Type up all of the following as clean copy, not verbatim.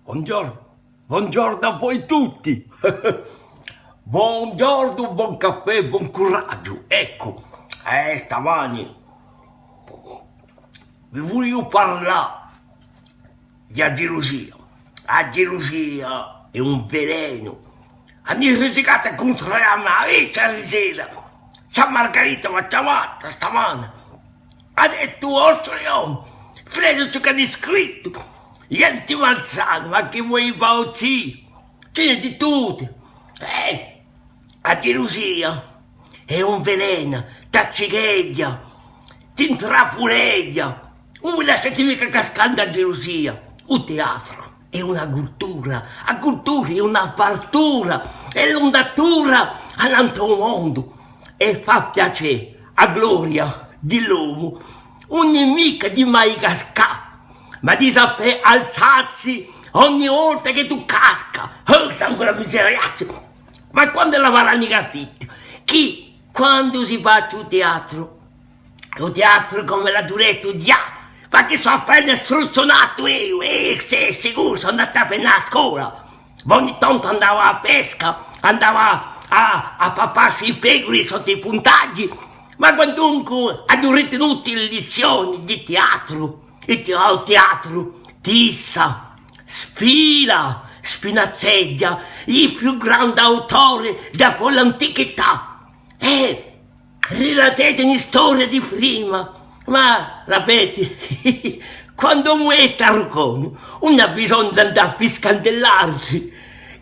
Buongiorno, buongiorno a voi tutti. Buongiorno, buon caffè, buon coraggio. Ecco, stamani vi voglio parlare di gelosia. La gelosia è un veleno. Hanno risicato contro la mia sera. San Margherita mi ha chiamato stamane. Ha detto, Orso Leone, Fredo ci ha scritto. Niente malsano, ma che vuoi fare? C'è di tutto. La gelosia è un veleno, t'accicheggia, ti intrafureggia. Una significa cascando a gelosia. Il teatro è una cultura, la cultura è una partura, è l'ondatura all'altro mondo e fa piacere a gloria di l'uomo. Ogni mica di mai cascare. Ma di saper alzarsi ogni volta che tu casca. Oh, sangue la miseria. Ma quando l'avranno capito? Che quando si fa il teatro come l'ha detto già, ma che sono appena istruzionato io, sei sicuro, sono andato a fare a scuola. Ogni tanto andavo a pesca, andavo a papparsi i pecore sotto i puntaggi, ma quantunque ho ritenuto le lezioni di teatro. Il teatro tissa, sfila, spinazzeggia i più grandi autori dell'antichità. Rilatete una storia di prima, ma sapete, quando muore Tarcone, non ha bisogno di andare a scandellarsi.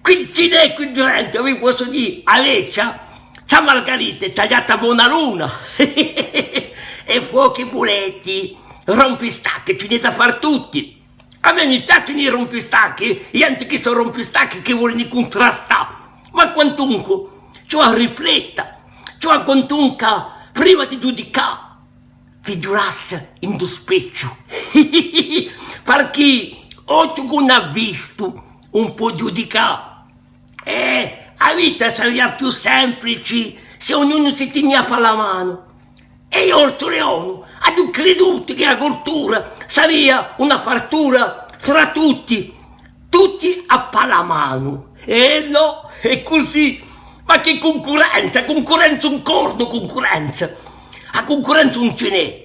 Qui dentro, vi posso dire, a Leccia, San Margherita è tagliata con una luna, e fuochi puretti. Rompistacchi, ci dite a far tutti. A me mi piacciono i rompistacchi, gli antichi sono rompistacchi che vogliono contrastare. Ma quantunque, cioè ripletta, cioè quantunque, prima di giudicare, vi giurasse in dispeccio. Perché oggi che non ha visto un po' giudicare, la vita sarebbe più semplice se ognuno si teneva la mano. E io, Orso Leone, ho creduto che la cultura sarebbe una partura tra tutti a palamano. E no, è così. Ma che concorrenza, un corno concorrenza. La concorrenza non ce n'è.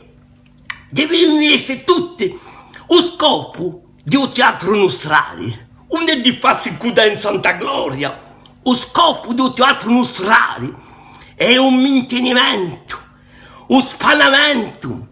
Devono essere tutti. Lo scopo di un teatro nostrale non è di farsi chiudere in santa gloria. Lo scopo di un teatro nostrale è un mantenimento, un spanamento,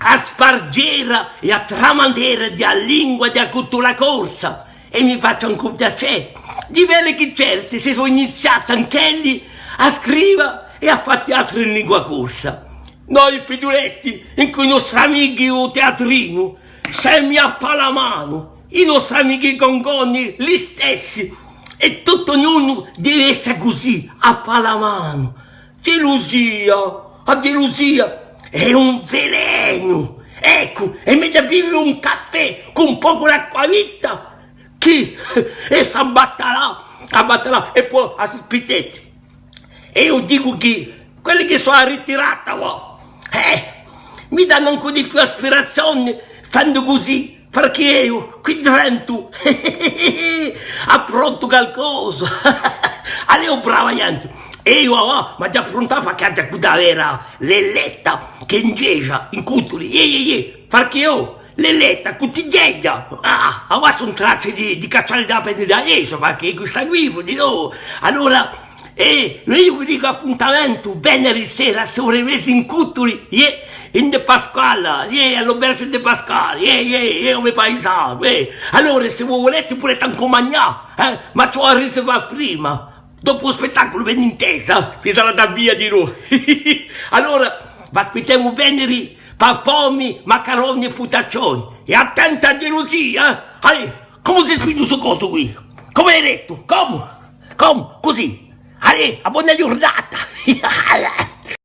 a spargere e a tramandare della lingua e della cultura corsa. E mi faccio anche un piacere di vedere che certi si sono iniziati anch'elli a scrivere e a fare teatro in lingua corsa. Noi figlioletti, in cui i nostri amici o teatrino, semi a palamano, i nostri amici gongoni, gli stessi, e tutto ognuno deve essere così, a palamano. La gelosia è un veleno. Ecco, e mi da bere un caffè con un po' d'acquavita, che essa abbatterà e poi aspettate. E io dico che quelli che sono ritirati, mi danno ancora di più aspirazione fanno così, perché io qui dentro appronto qualcosa. Allora, brava niente. E io ma già pronta perché ha già da vera l'elletta che ingeggia in cutuli, perché io l'elletta cutigeggia, sono tracce di cacciare da prendere da esso, perché questa vivo di no. Allora, io vi dico appuntamento venerdì sera sovremesi in cutuli, in De Pasquale, all'Auberge de Pasquale, come paesano, allora se voi volete potete anche mangiare, ma ciò a riservare prima. Dopo lo spettacolo ben intesa, vi sarà da via di noi. Allora, vi aspettiamo venerdì, pomi, maccheroni e futaccioni. E attenta a gelosia, come si spinge su cosa qui? Come hai detto? Come? Così? A buona giornata.